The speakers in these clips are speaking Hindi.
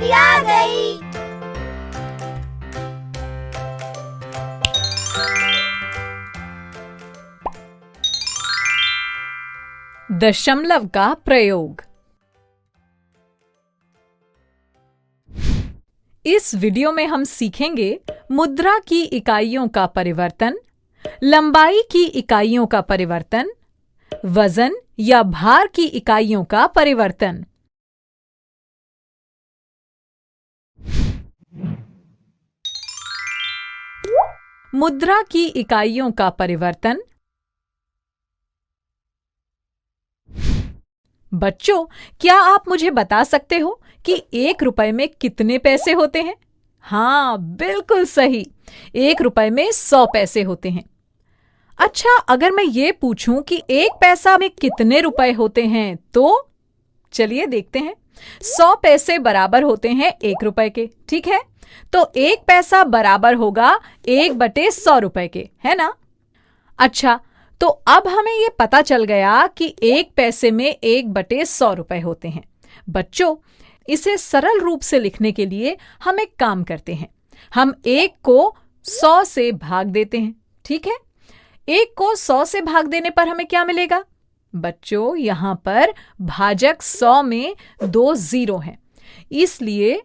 दीदी आ गई। दशमलव का प्रयोग। इस वीडियो में हम सीखेंगे मुद्रा की इकाइयों का परिवर्तन, लंबाई की इकाइयों का परिवर्तन, वजन या भार की इकाइयों का परिवर्तन। मुद्रा की इकाइयों का परिवर्तन। बच्चों, क्या आप मुझे बता सकते हो कि 1 रुपए में कितने पैसे होते हैं? हाँ, बिल्कुल सही। 1 रुपए में 100 पैसे होते हैं। अच्छा, अगर मैं ये पूछूं कि 1 पैसा में कितने रुपए होते हैं, तो चलिए देखते हैं। 100 पैसे बराबर होते हैं 1 रुपए के, ठीक है? तो 1 पैसा बराबर होगा 1/100 रुपए के, है ना? अच्छा, तो अब हमें यह पता चल गया कि 1 पैसे में 1/100 रुपए होते हैं। बच्चों, इसे सरल रूप से लिखने के लिए हम एक काम करते हैं। हम 1 को 100 से भाग देते हैं, ठीक है? 1 को 100 से भाग देने पर हमें क्या मिलेगा? बच्चों, यहां पर भाजक 100 में 2 जीरो हैं, इसलिए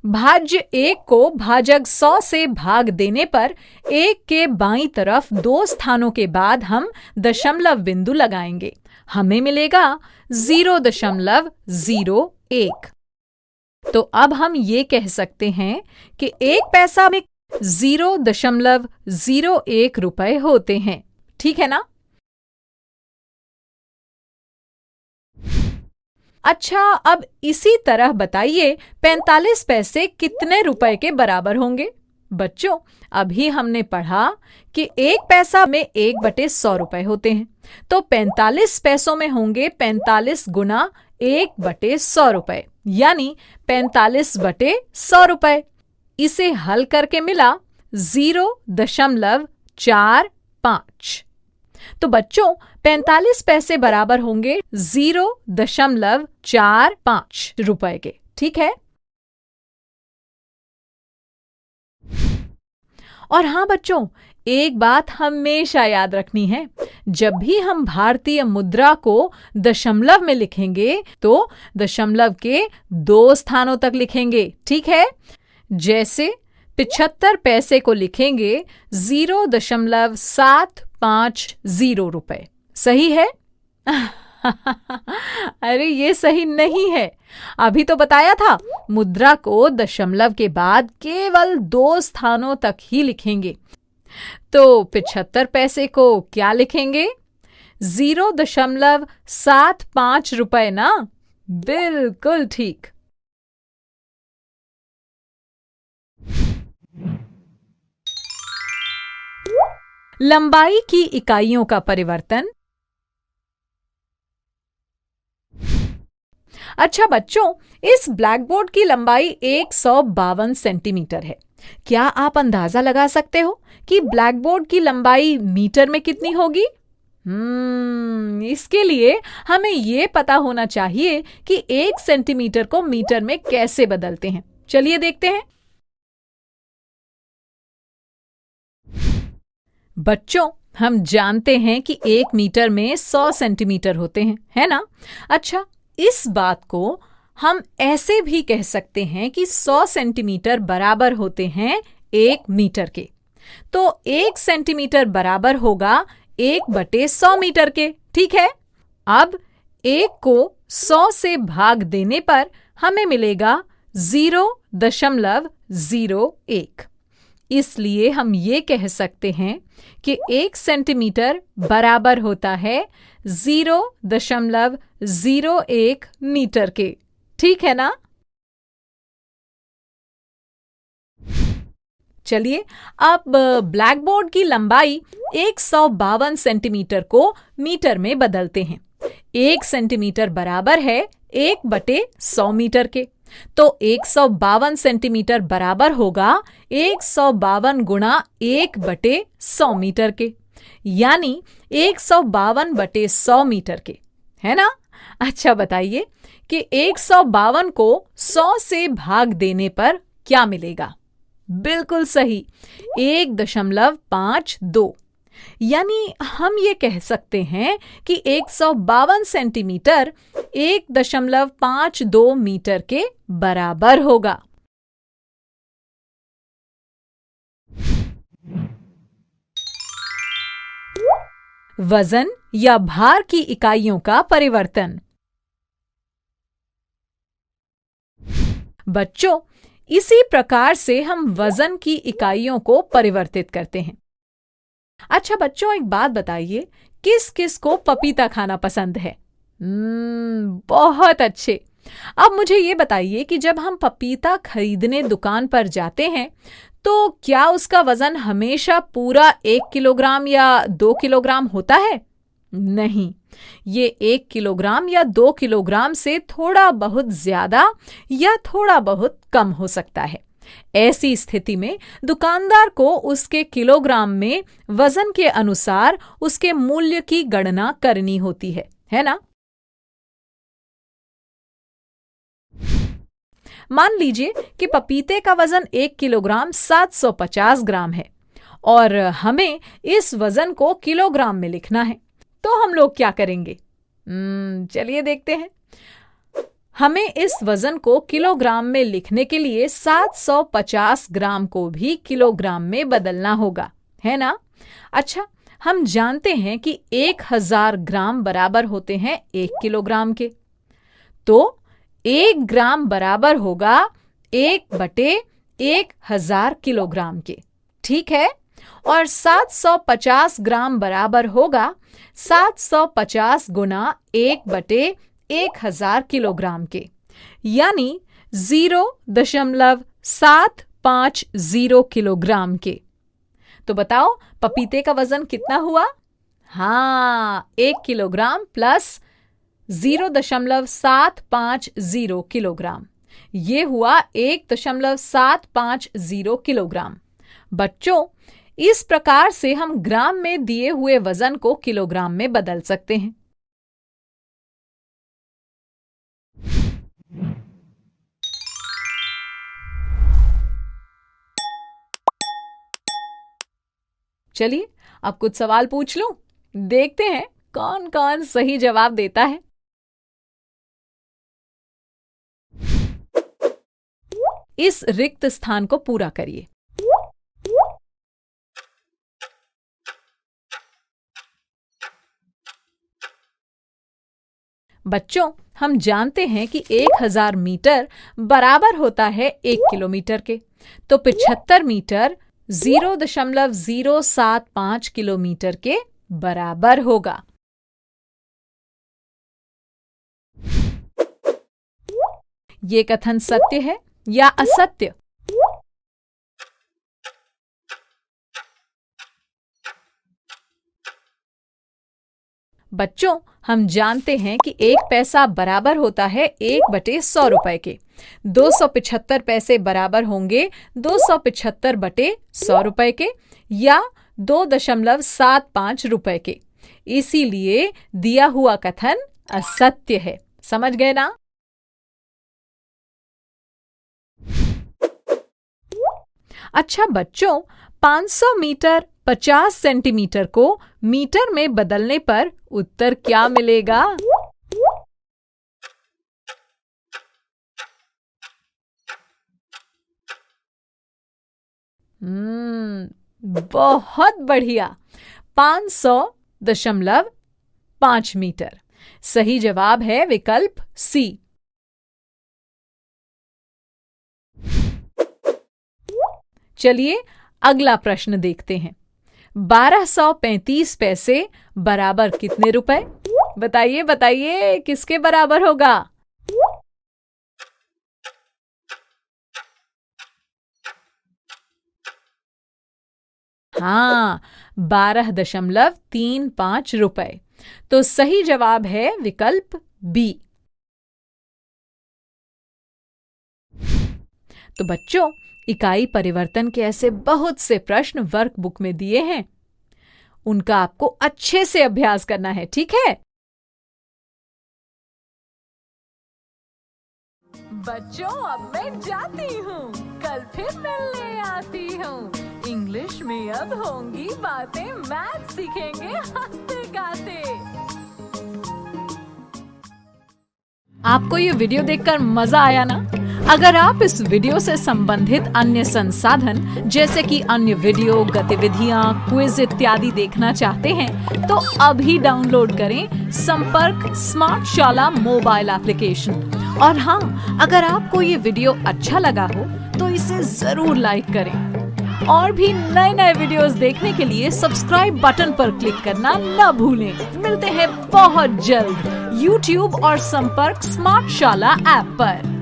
भाज्य 1 को भाजक 100 से भाग देने पर 1 के बाईं तरफ 2 स्थानों के बाद हम दशमलव बिंदु लगाएंगे। हमें मिलेगा 0.01। तो अब हम ये कह सकते हैं कि 1 पैसा में 0.01 रुपए होते हैं, ठीक है ना? अच्छा, अब इसी तरह बताइए 45 पैसे कितने रुपए के बराबर होंगे? बच्चों, अभी हमने पढ़ा कि 1 पैसा में 1/100 रुपए होते हैं, तो 45 पैसों में होंगे 45 गुना 1/100 रुपए, यानी 45/100 रुपए। इसे हल करके मिला 0.45। तो बच्चों, 45 पैसे बराबर होंगे 0.45 रुपए के, ठीक है? और हाँ बच्चों, एक बात हमेशा याद रखनी है, जब भी हम भारतीय मुद्रा को दशमलव में लिखेंगे तो दशमलव के 2 स्थानों तक लिखेंगे, ठीक है? जैसे 75 पैसे को लिखेंगे 0.750 रुपए, सही है? अरे ये सही नहीं है। अभी तो बताया था मुद्रा को दशमलव के बाद केवल 2 स्थानों तक ही लिखेंगे। तो 75 पैसे को क्या लिखेंगे? 0.75 रुपए ना? बिल्कुल ठीक। लंबाई की इकाइयों का परिवर्तन। अच्छा बच्चों, इस ब्लैक बोर्ड की लंबाई 152 सेंटीमीटर है। क्या आप अंदाजा लगा सकते हो कि ब्लैक बोर्ड की लंबाई मीटर में कितनी होगी? इसके लिए हमें यह पता होना चाहिए कि 1 सेंटीमीटर को मीटर में कैसे बदलते हैं। चलिए देखते हैं। बच्चों, हम जानते हैं कि 1 मीटर में 100 सेंटीमीटर होते हैं, है ना? अच्छा, इस बात को हम ऐसे भी कह सकते हैं कि 100 सेंटीमीटर बराबर होते हैं 1 मीटर के। तो 1 सेंटीमीटर बराबर होगा 1/100 मीटर के, ठीक है? अब 1 को 100 से भाग देने पर हमें मिलेगा 0.01। इसलिए हम ये कह सकते हैं कि 1 सेंटीमीटर बराबर होता है 0.01 मीटर के, ठीक है ना? चलिए, अब ब्लैक बोर्ड की लंबाई 152 सेंटीमीटर को मीटर में बदलते हैं। 1 सेंटीमीटर बराबर है 1/100 मीटर के, तो 152 सेंटीमीटर बराबर होगा 152 गुणा 1/100 मीटर के, यानी 152/100 मीटर के, है ना? अच्छा बताइए कि 152 को 100 से भाग देने पर क्या मिलेगा? बिल्कुल सही, 1.52। यानी हम ये कह सकते हैं कि 152 सेंटीमीटर 1.52 मीटर के बराबर होगा। वजन या भार की इकाइयों का परिवर्तन। बच्चों, इसी प्रकार से हम वजन की इकाइयों को परिवर्तित करते हैं। अच्छा बच्चों, एक बात बताइए, किस किस को पपीता खाना पसंद है? बहुत अच्छे। अब मुझे ये बताइए कि जब हम पपीता खरीदने दुकान पर जाते हैं तो क्या उसका वजन हमेशा पूरा 1 किलोग्राम या 2 किलोग्राम होता है? नहीं, ये 1 किलोग्राम या 2 किलोग्राम से थोड़ा बहुत ज्यादा या थोड़ा बहुत कम हो सकता है। ऐसी स्थिति में दुकानदार को उसके किलोग्राम में वजन के अनुसार उसके मूल्य की गणना करनी होती है ना? मान लीजिए कि पपीते का वजन 1 किलोग्राम 750 ग्राम है और हमें इस वजन को किलोग्राम में लिखना है, तो हम लोग क्या करेंगे? चलिए देखते हैं। हमें इस वजन को किलोग्राम में लिखने के लिए 750 ग्राम को भी किलोग्राम में बदलना होगा, है ना? अच्छा, हम जानते हैं कि 1000 ग्राम बराबर होते हैं 1 किलोग्राम के, तो 1 ग्राम बराबर होगा 1/1000 किलोग्राम के, ठीक है? और 750 ग्राम बराबर होगा 750 गुना 1/1000 किलोग्राम के, यानी 0.750 किलोग्राम के। तो बताओ पपीते का वजन कितना हुआ? हाँ, 1 किलोग्राम प्लस 0.750 किलोग्राम, ये हुआ 1.750 किलोग्राम। बच्चों, इस प्रकार से हम ग्राम में दिए हुए वजन को किलोग्राम में बदल सकते हैं। चलिए अब कुछ सवाल पूछ लूं, देखते हैं कौन कौन सही जवाब देता है। इस रिक्त स्थान को पूरा करिए। बच्चों, हम जानते हैं कि 1000 मीटर बराबर होता है 1 किलोमीटर के, तो 75 मीटर 0.075 किलोमीटर के बराबर होगा। ये कथन सत्य है या असत्य? बच्चों, हम जानते हैं कि 1 पैसा बराबर होता है 1/100 रुपए के। 275 पैसे बराबर होंगे 275/100 रुपए के या 2.75 रुपए के। इसीलिए दिया हुआ कथन असत्य है। समझ गए ना? अच्छा बच्चों, 500 मीटर 50 सेंटीमीटर को मीटर में बदलने पर उत्तर क्या मिलेगा? बहुत बढ़िया, 500.5 मीटर। सही जवाब है विकल्प सी। चलिए अगला प्रश्न देखते हैं। 1235 पैसे बराबर कितने रुपए? बताइए बताइए, किसके बराबर होगा? हाँ, 12.35 रुपए। तो सही जवाब है विकल्प बी। तो बच्चों, इकाई परिवर्तन के ऐसे बहुत से प्रश्न वर्कबुक में दिए हैं, उनका आपको अच्छे से अभ्यास करना है, ठीक है? बच्चों अब मैं जाती हूँ, कल फिर मिलने आती हूँ। इंग्लिश में अब होंगी बातें, मैथ सीखेंगे हंसते गाते। आपको ये वीडियो देखकर मजा आया ना? अगर आप इस वीडियो से संबंधित अन्य संसाधन जैसे कि अन्य वीडियो, गतिविधियां, क्विज इत्यादि देखना चाहते हैं तो अभी डाउनलोड करें संपर्क स्मार्ट शाला मोबाइल एप्लीकेशन। और हाँ, अगर आपको ये वीडियो अच्छा लगा हो तो इसे जरूर लाइक करें। और भी नए नए वीडियोस देखने के लिए सब्सक्राइब बटन पर क्लिक करना न भूलें। मिलते हैं बहुत जल्द YouTube और संपर्क स्मार्ट शाला ऐप पर।